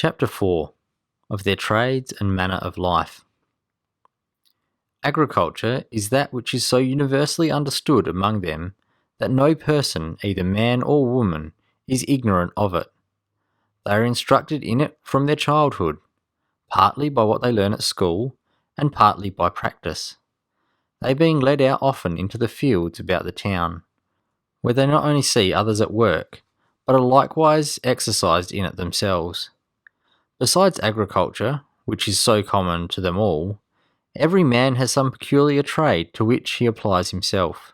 Chapter 4 of their trades and manner of life. Agriculture is that which is so universally understood among them that no person, either man or woman, is ignorant of it. They are instructed in it from their childhood, partly by what they learn at school, and partly by practice, they being led out often into the fields about the town, where they not only see others at work, but are likewise exercised in it themselves. Besides agriculture, which is so common to them all, every man has some peculiar trade to which he applies himself,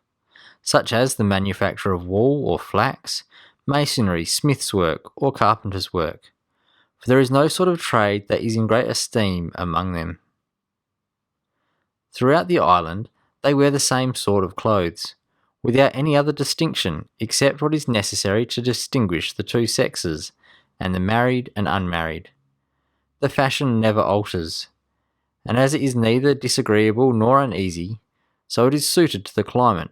such as the manufacture of wool or flax, masonry, smith's work, or carpenter's work, for there is no sort of trade that is in great esteem among them. Throughout the island they wear the same sort of clothes, without any other distinction except what is necessary to distinguish the two sexes, and the married and unmarried. The fashion never alters, and as it is neither disagreeable nor uneasy, so it is suited to the climate,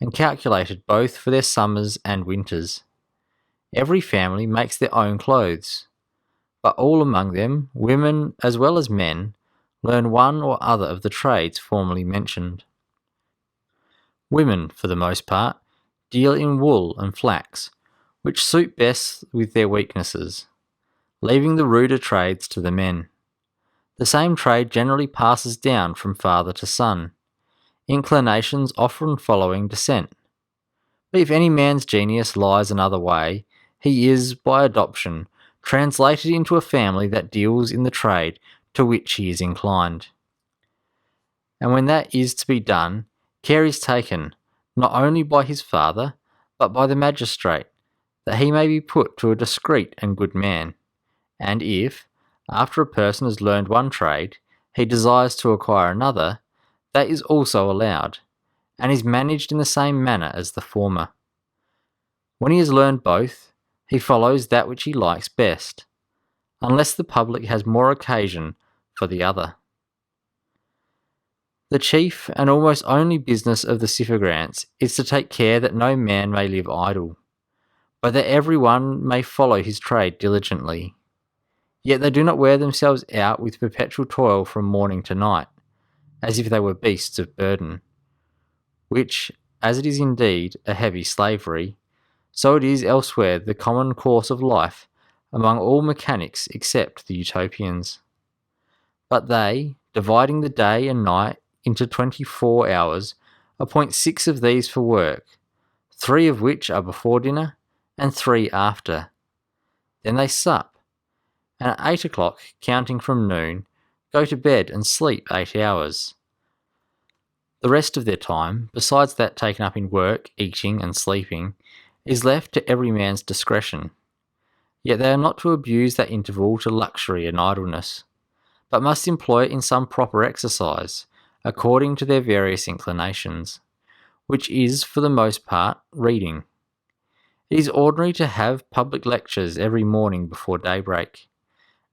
and calculated both for their summers and winters. Every family makes their own clothes, but all among them, women as well as men, learn one or other of the trades formerly mentioned. Women, for the most part, deal in wool and flax, which suit best with their weaknesses, leaving the ruder trades to the men. The same trade generally passes down from father to son, inclinations often following descent. But if any man's genius lies another way, he is, by adoption, translated into a family that deals in the trade to which he is inclined. And when that is to be done, care is taken, not only by his father, but by the magistrate, that he may be put to a discreet and good man. And if, after a person has learned one trade, he desires to acquire another, that is also allowed, and is managed in the same manner as the former. When he has learned both, he follows that which he likes best, unless the public has more occasion for the other. The chief and almost only business of the Ciphogrants is to take care that no man may live idle, but that every one may follow his trade diligently. Yet they do not wear themselves out with perpetual toil from morning to night, as if they were beasts of burden, which, as it is indeed a heavy slavery, so it is elsewhere the common course of life among all mechanics except the Utopians. But they, dividing the day and night into 24 hours, appoint 6 of these for work, 3 of which are before dinner, and 3 after. Then they sup, and at 8 o'clock, counting from noon, go to bed and sleep 8 hours. The rest of their time, besides that taken up in work, eating, and sleeping, is left to every man's discretion. Yet they are not to abuse that interval to luxury and idleness, but must employ it in some proper exercise, according to their various inclinations, which is, for the most part, reading. It is ordinary to have public lectures every morning before daybreak,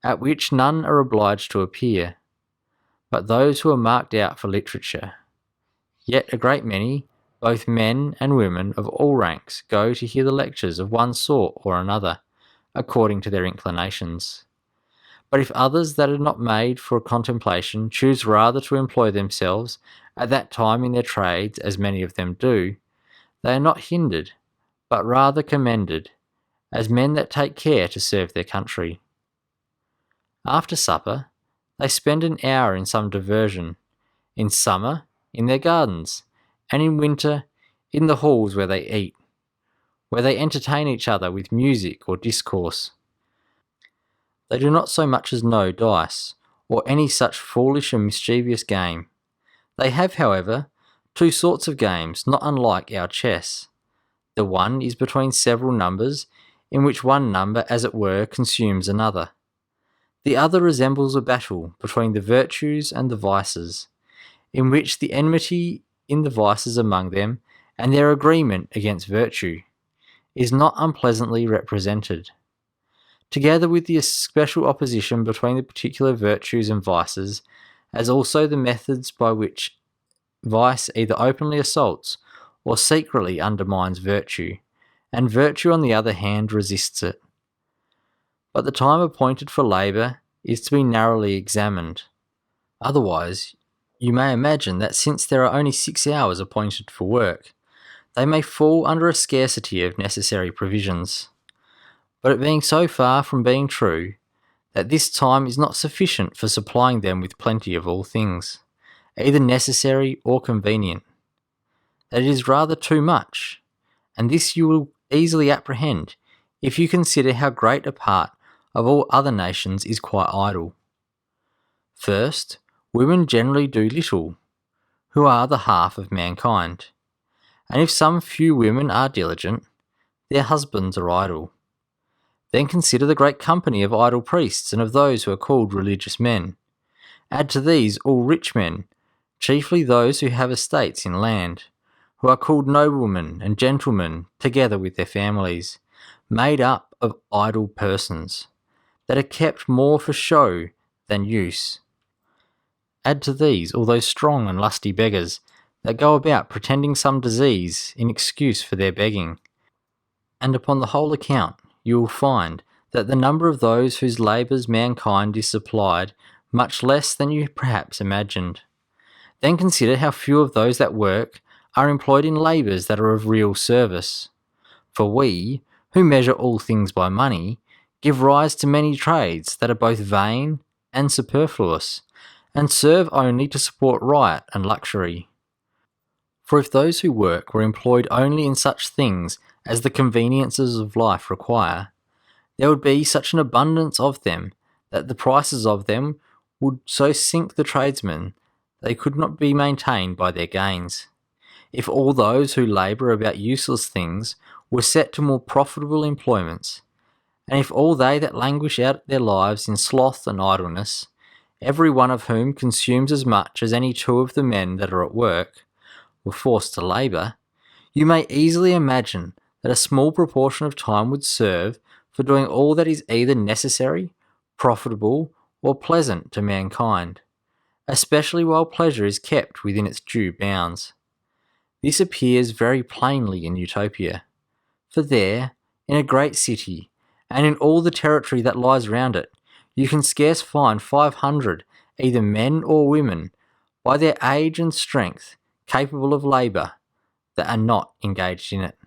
at which none are obliged to appear, but those who are marked out for literature. Yet a great many, both men and women of all ranks, go to hear the lectures of one sort or another, according to their inclinations. But if others that are not made for contemplation choose rather to employ themselves at that time in their trades, as many of them do, they are not hindered, but rather commended, as men that take care to serve their country. After supper, they spend an hour in some diversion, in summer, in their gardens, and in winter, in the halls where they eat, where they entertain each other with music or discourse. They do not so much as know dice, or any such foolish and mischievous game. They have, however, 2 sorts of games not unlike our chess. The one is between several numbers, in which one number, as it were, consumes another. The other resembles a battle between the virtues and the vices, in which the enmity in the vices among them, and their agreement against virtue, is not unpleasantly represented, together with the especial opposition between the particular virtues and vices, as also the methods by which vice either openly assaults or secretly undermines virtue, and virtue on the other hand resists it. but the time appointed for labour is to be narrowly examined. Otherwise, you may imagine that since there are only 6 hours appointed for work, they may fall under a scarcity of necessary provisions. But it being so far from being true, that this time is not sufficient for supplying them with plenty of all things, either necessary or convenient, that it is rather too much, and this you will easily apprehend if you consider how great a part of all other nations is quite idle. First, women generally do little, who are the half of mankind, and if some few women are diligent, their husbands are idle. Then consider the great company of idle priests and of those who are called religious men. Add to these all rich men, chiefly those who have estates in land, who are called noblemen and gentlemen, together with their families, made up of idle persons, that are kept more for show than use. Add to these all those strong and lusty beggars, that go about pretending some disease in excuse for their begging, and upon the whole account you will find that the number of those whose labours mankind is supplied much less than you perhaps imagined. Then consider how few of those that work are employed in labours that are of real service. For we, who measure all things by money, give rise to many trades that are both vain and superfluous, and serve only to support riot and luxury. For if those who work were employed only in such things as the conveniences of life require, there would be such an abundance of them that the prices of them would so sink the tradesmen they could not be maintained by their gains. If all those who labour about useless things were set to more profitable employments, and if all they that languish out their lives in sloth and idleness, every one of whom consumes as much as any two of the men that are at work, were forced to labour, you may easily imagine that a small proportion of time would serve for doing all that is either necessary, profitable, or pleasant to mankind, especially while pleasure is kept within its due bounds. This appears very plainly in Utopia, for there, in a great city, and in all the territory that lies round it, you can scarce find 500, either men or women, by their age and strength, capable of labour, that are not engaged in it.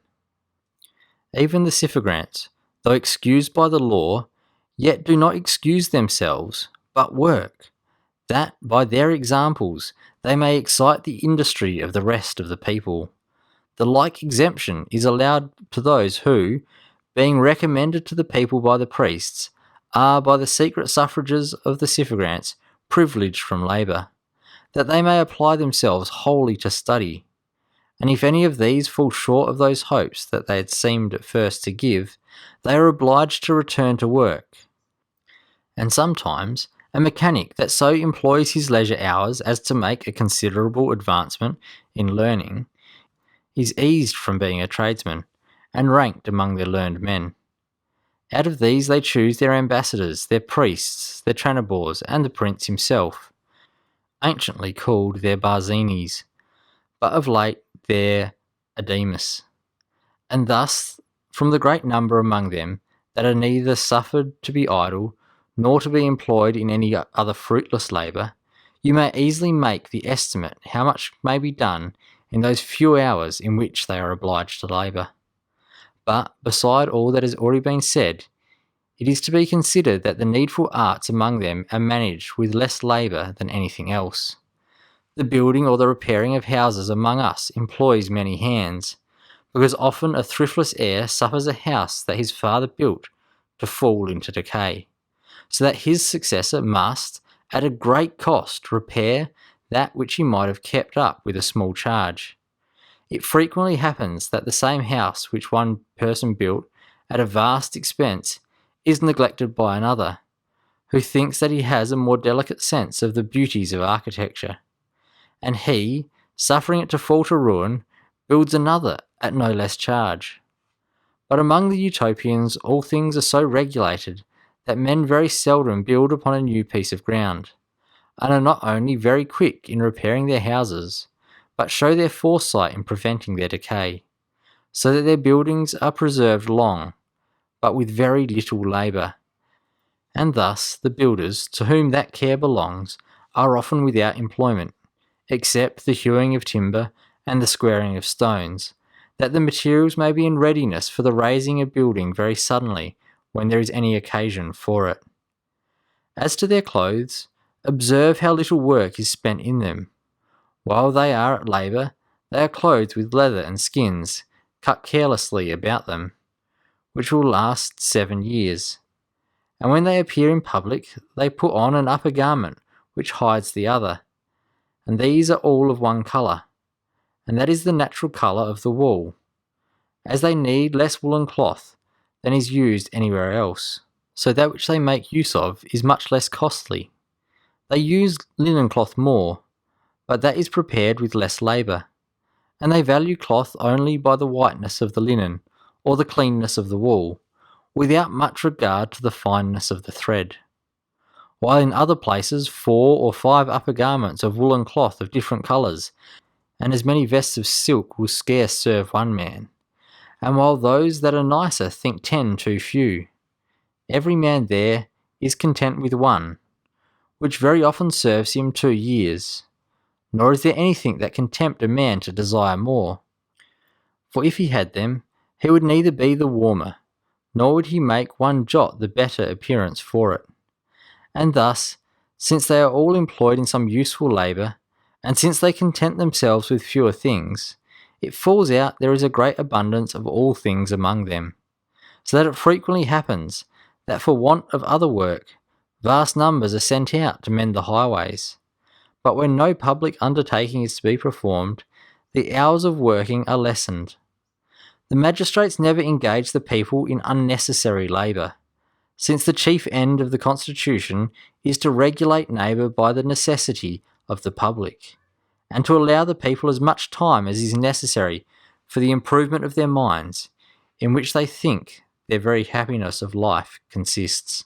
Even the syphogrants, though excused by the law, yet do not excuse themselves, but work, that by their examples they may excite the industry of the rest of the people. The like exemption is allowed to those who, being recommended to the people by the priests, are by the secret suffrages of the syphogrants privileged from labour, that they may apply themselves wholly to study. And if any of these fall short of those hopes that they had seemed at first to give, they are obliged to return to work. And sometimes a mechanic that so employs his leisure hours as to make a considerable advancement in learning is eased from being a tradesman, and ranked among the learned men. Out of these they choose their ambassadors, their priests, their tranibors, and the prince himself, anciently called their Barzinis, but of late their Ademus. And thus, from the great number among them that are neither suffered to be idle, nor to be employed in any other fruitless labour, you may easily make the estimate how much may be done in those few hours in which they are obliged to labour. But, beside all that has already been said, it is to be considered that the needful arts among them are managed with less labour than anything else. The building or the repairing of houses among us employs many hands, because often a thriftless heir suffers a house that his father built to fall into decay, so that his successor must, at a great cost, repair that which he might have kept up with a small charge. It frequently happens that the same house which one person built at a vast expense is neglected by another, who thinks that he has a more delicate sense of the beauties of architecture, and he, suffering it to fall to ruin, builds another at no less charge. But among the Utopians all things are so regulated that men very seldom build upon a new piece of ground, and are not only very quick in repairing their houses, but show their foresight in preventing their decay, so that their buildings are preserved long, but with very little labour, and thus the builders, to whom that care belongs, are often without employment, except the hewing of timber and the squaring of stones, that the materials may be in readiness for the raising a building very suddenly when there is any occasion for it. As to their clothes, observe how little work is spent in them. While they are at labour, they are clothed with leather and skins, cut carelessly about them, which will last 7 years. And when they appear in public, they put on an upper garment which hides the other. And these are all of one colour, and that is the natural colour of the wool, as they need less woolen cloth than is used anywhere else. So that which they make use of is much less costly. They use linen cloth more, but that is prepared with less labour, and they value cloth only by the whiteness of the linen or the cleanness of the wool, without much regard to the fineness of the thread. While in other places 4 or 5 upper garments of woolen cloth of different colours, and as many vests of silk will scarce serve one man, and while those that are nicer think 10 too few, every man there is content with one, which very often serves him 2 years, nor is there anything that can tempt a man to desire more. For if he had them, he would neither be the warmer, nor would he make one jot the better appearance for it. And thus, since they are all employed in some useful labour, and since they content themselves with fewer things, it falls out there is a great abundance of all things among them, so that it frequently happens that for want of other work, vast numbers are sent out to mend the highways. But when no public undertaking is to be performed, the hours of working are lessened. The magistrates never engage the people in unnecessary labour, since the chief end of the Constitution is to regulate labour by the necessity of the public, and to allow the people as much time as is necessary for the improvement of their minds, in which they think their very happiness of life consists.